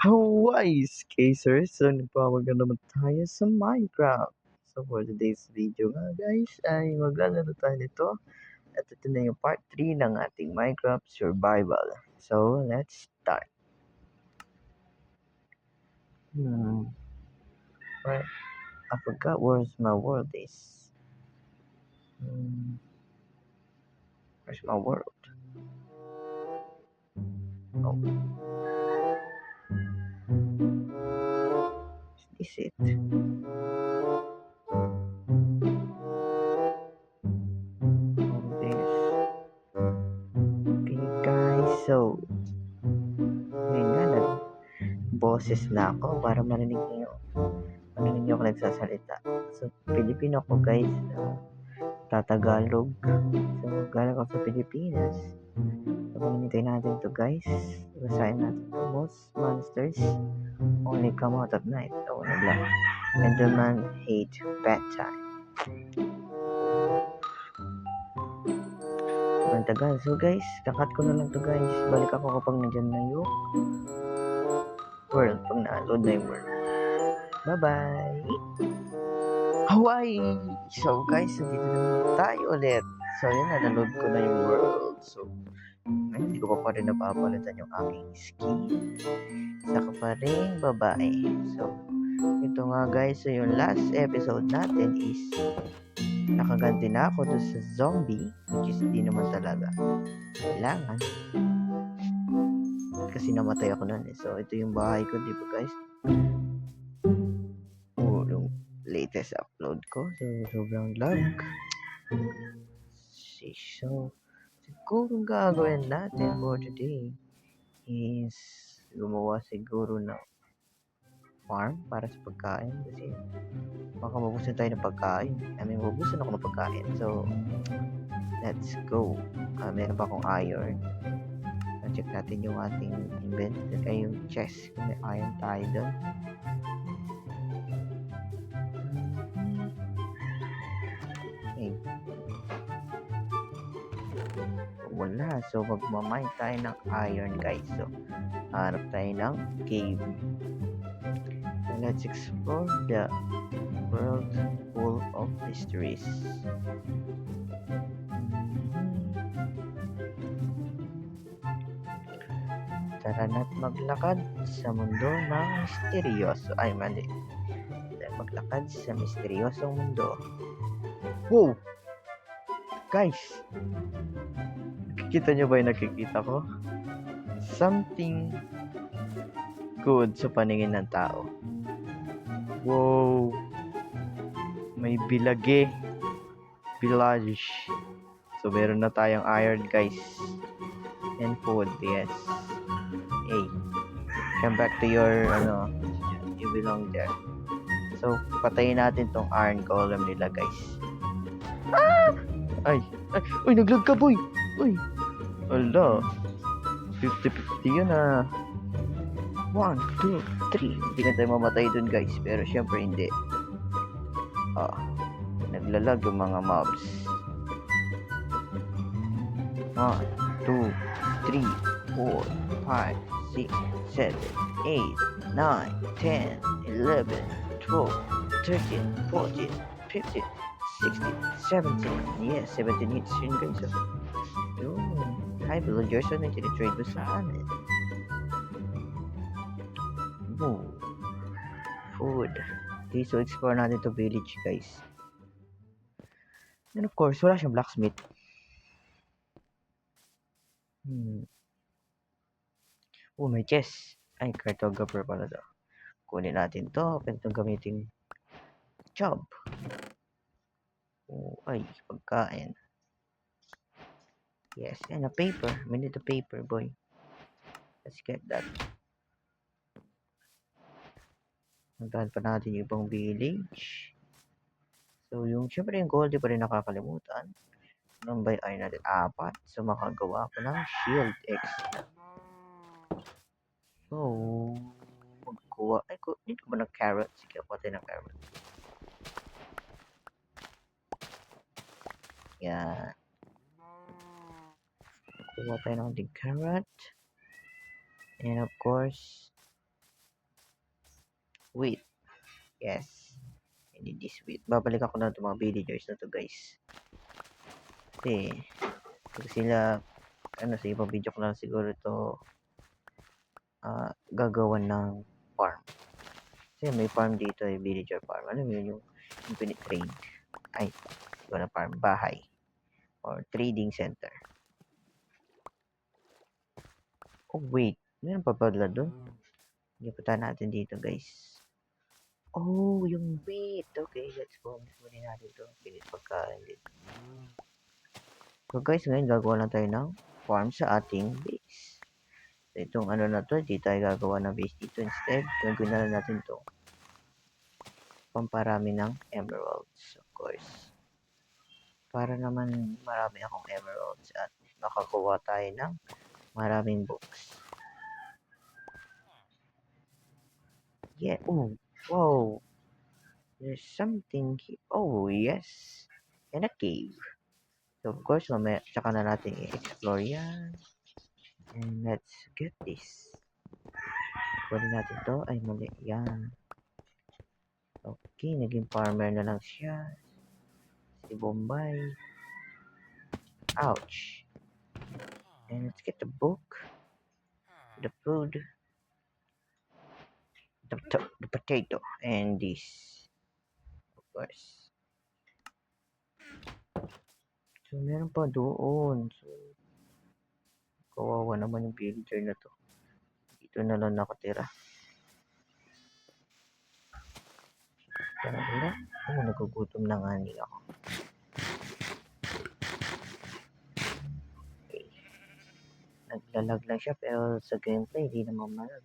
Hawaii Skacers! So, nagpapaga naman tayo sa Minecraft. So, for today's video nga guys, ay maglalaro tayo nito. At ito na yung part 3 ng ating Minecraft Survival. So, let's start. Where, I forgot where's my world is. Where's my world? Oh. Is this it? Okay guys, so ngayon nga boses na ako para marinig niyo ako nagsasalita. So Pilipino ako guys, Tatagalog. So galing ako sa Pilipinas. So paminintay natin to guys, basahin natin to. Most monsters only come out at night. So nagla Enderman hate bedtime. Sobrang tagal. So guys, kakat ko na lang to guys. Balik ako kapag nandyan na yung world. Pag na-load na yung world. Bye-bye! Hawaii! So guys, dito na tayo ulit. So yun na, na-load ko na yung world. So, ngayon hindi ko pa rin napapalitan yung aking skin. Saka pa rin babae. So, ito nga guys, so yung last episode natin is nakaganti na ako doon sa zombie, which is di naman talaga kailangan kasi namatay ako nun eh. So ito yung bahay ko, di ba guys? Yung latest upload ko, so sobrang lag. So siguro gagawin natin for today is gumawa siguro ng farm para sa pagkain kasi baka mabusan tayo ng pagkain. Mabusan ako ng pagkain. So let's go. Meron pa akong iron. Check natin yung ating inventory ay yung chest kung may iron tayo doon. Okay. Wala. So magmamine tayo ng iron guys. So hanap tayo ng cave. So let's explore the world full of mysteries. Tara na't maglakad sa mundo ng misteryoso. Ay, mali. Maglakad sa misteryosong mundo. Wow! Guys! Nakikita nyo ba yung nakikita ko? Something good sa paningin ng tao. Wow! May bilage. Village. So, meron na tayong iron, guys. And food, yes. Hey, come back to your, you belong there. So, patayin natin tong iron column nila, guys. Ah! Ay, naglag ka, boy! Uy! Ala, 50-50 yun, 1, 2, 3. Hindi ka tayo mamatay dun, guys. Pero, syempre, hindi. Naglalag yung mga mobs. 1, 2, 3, 4, 5, 6, 7, 8, 9, 10, 11, 12, 13, 14, 15, 16, 17. Yes, 17 hits yun guys. Yun. Hi villagers, so nag-trade mo sa amin. Ooh. Food. Okay, so explore natin to village guys. And of course, wala siyang blacksmith. Oh, may chest. Ay, cartographer pala to. Kunin natin to. Pwede itong gamitin job. Oh, ay, pagkain. Yes, and a paper. We need a paper, boy. Let's get that. Magdahan pa natin yung ibang village. So, syempre yung gold, di pa rin nakakalimutan. Anong ba ay natin? 4. So, makagawa ko ng shield extra. So, magkuha. Ay, dito ba ng carrot? Sige, pati ng carrot. Yan. Kuha tayo ng carrot. And of course, wheat. Yes. I need this wheat. Babalik ako na itong mga villagers na to guys. Kasi sila, sa ibang video ko lang siguro ito gagawan ng farm. Kasi may farm dito, villager farm. Alam mo yun, yung infinite trade. Ay, wala farm, bahay. Or trading center. Oh, wait. Meron pa pala doon. Ipunta natin dito, guys. Oh, yung wheat. Okay, let's go. Muli natin ito. Pilit pagkain dito. So, guys, ngayon gagawa lang tayo ng farm sa ating base. So, itong ano na to, hindi tayo gagawa ng base dito. Instead, gagawin na lang natin to. Pamparami ng emeralds, of course. Para naman marami akong emeralds at makakuha tayo ng maraming books. Yeah, oh, wow. There's something here. Oh, yes. And a cave. So, of course, tsaka na natin i-explore yan. And let's get this. Kunin natin to. Ay, mali. Yan. Okay, naging farmer na lang siya. Si Bombay. Ouch. And let's get the book. The food. The potato. And this. Of course. So, meron pa doon. So, kawawa naman yung villager na to. Dito na lang nakatira. Tara wala. Oh, nagugutom na nga niya ako. Okay. Naglalag lang siya pero sa gameplay hindi naman malag.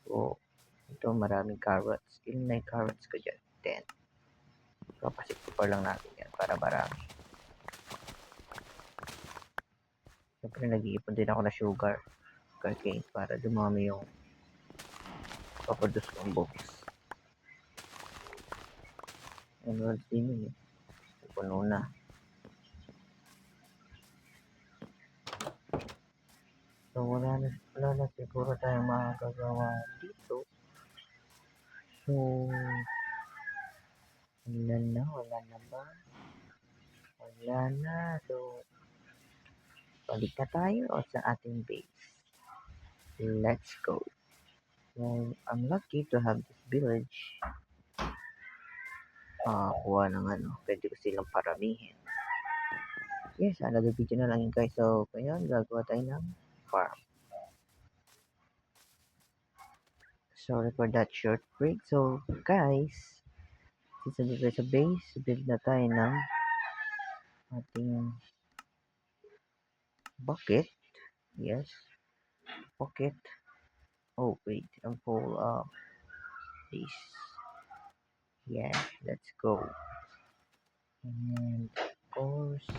So, ito maraming carrots. Ilan na yung carrots ko dyan? 10. Kapasip ko pa lang natin yan para marami. Siyempre nag-iipon din ako na sugar cane para dumami yung papadus kong books. Emeralds din yun eh. Puno na. So wala na siguro tayong magagawa dito. So wala na ba? Wala na. So balik na tayo sa ating base. Let's go. So I'm lucky to have this village. Kuha ng pwede ko silang paramihin. Yes, another video na lang yun guys. So, ngayon, gagawa tayo ng farm. Sorry for that short break. So, guys, since nandito sa base, build na tayo ng ating bucket. Yes, bucket. Oh, wait, I'm full of this. Yeah, let's go. And, of course,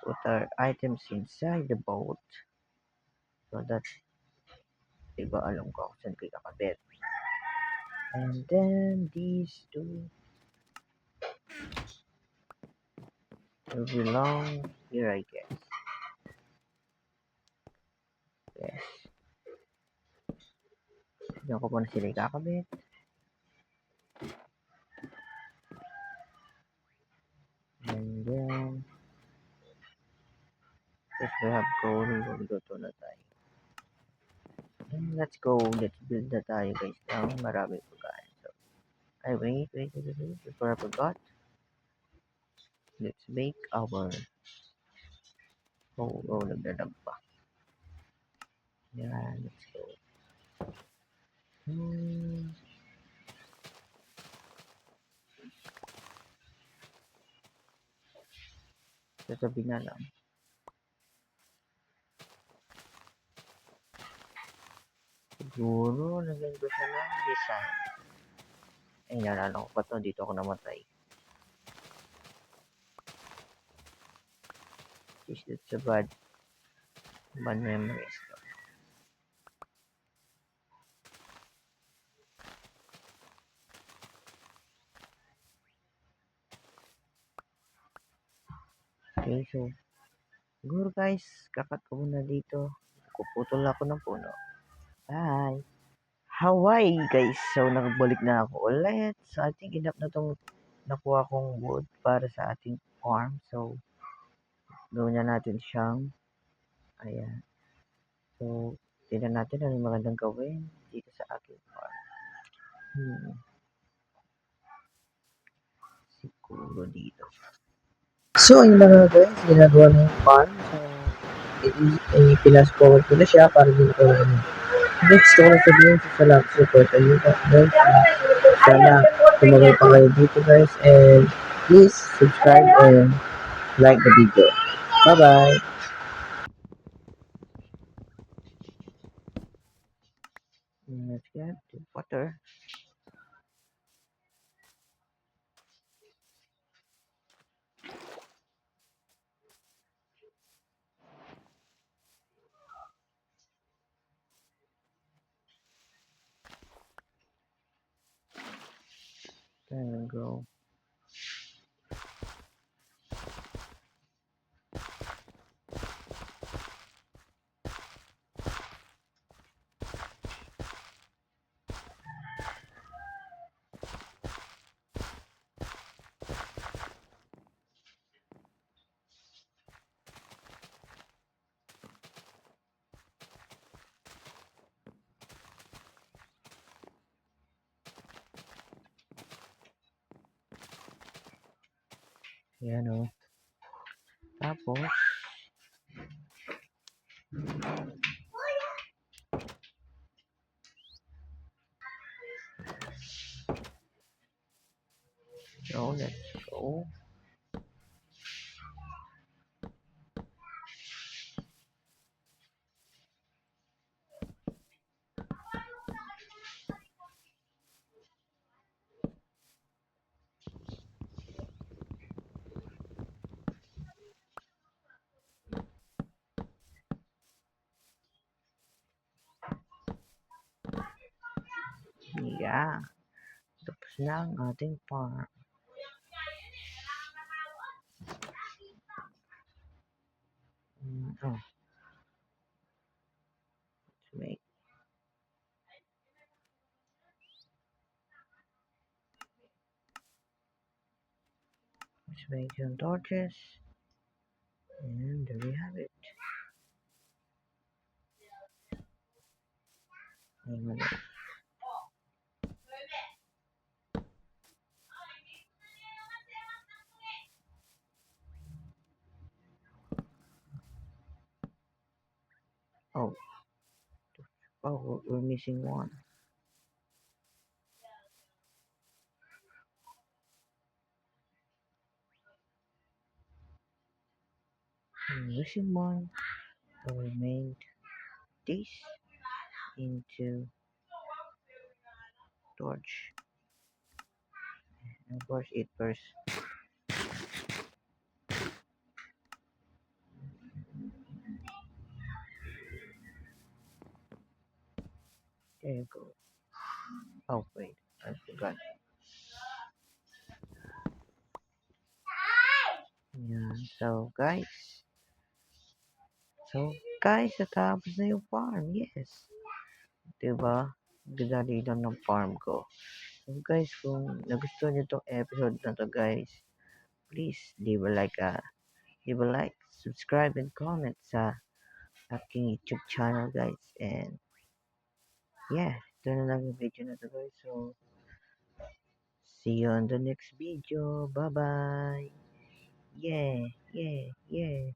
put our items inside the boat. So that, diba alam ko kung saan kayo kakabit. And then these two will belong here, I guess. Yes. Diyan ko po na sila ikakabit. And then if we have coal, magluto na tayo. And let's go. Let's build na tayo guys ng maraming pagkain. So, wait. Before I forgot. Let's make our nagdadag pa. Yan, let's go. Sasabi na lang. Siguro, naging ko siya ng design. Ay, nalala ko pa to. Dito ako namatay. That's a bad memories. Okay, so siguro guys, kakat ko muna dito. Kuputol ako ng puno. Bye! Hawaii guys. So nakabalik na ako ulit. So I think enough na tong nakuha kong wood para sa ating farm. So gawin na natin siyang ayan. So tingnan natin ano yung magandang gawin dito sa aking farm. Siguro dito. So ayun na nga guys, ginagawa na yung farm. So i-flash forward ko na siya para din ko na next ko na sabihin sa salamat support and you guys. Sana tumagay pa kayo dito guys and please subscribe and like the video. Bye bye! Let's get the water. There we go. Ayan o. Tapos, so let's go. Yeah. Tapos na ang ating farm. Oh, let's make some torches. And there we have it. And oh, we're missing one. We're missing one. So we made this into torch. And of course, it first. There you go. Oh wait, I forgot. Yeah, so guys, natapos na yung farm. Yes. Diba? Ganda lang ng farm ko. So guys, kung nagustuhan nyo itong episode na to guys, please leave a like, subscribe, and comment sa aking YouTube channel guys. And yeah, ito na lang yung video na to guys. So, see you on the next video. Bye bye. Yeah, yeah, yeah.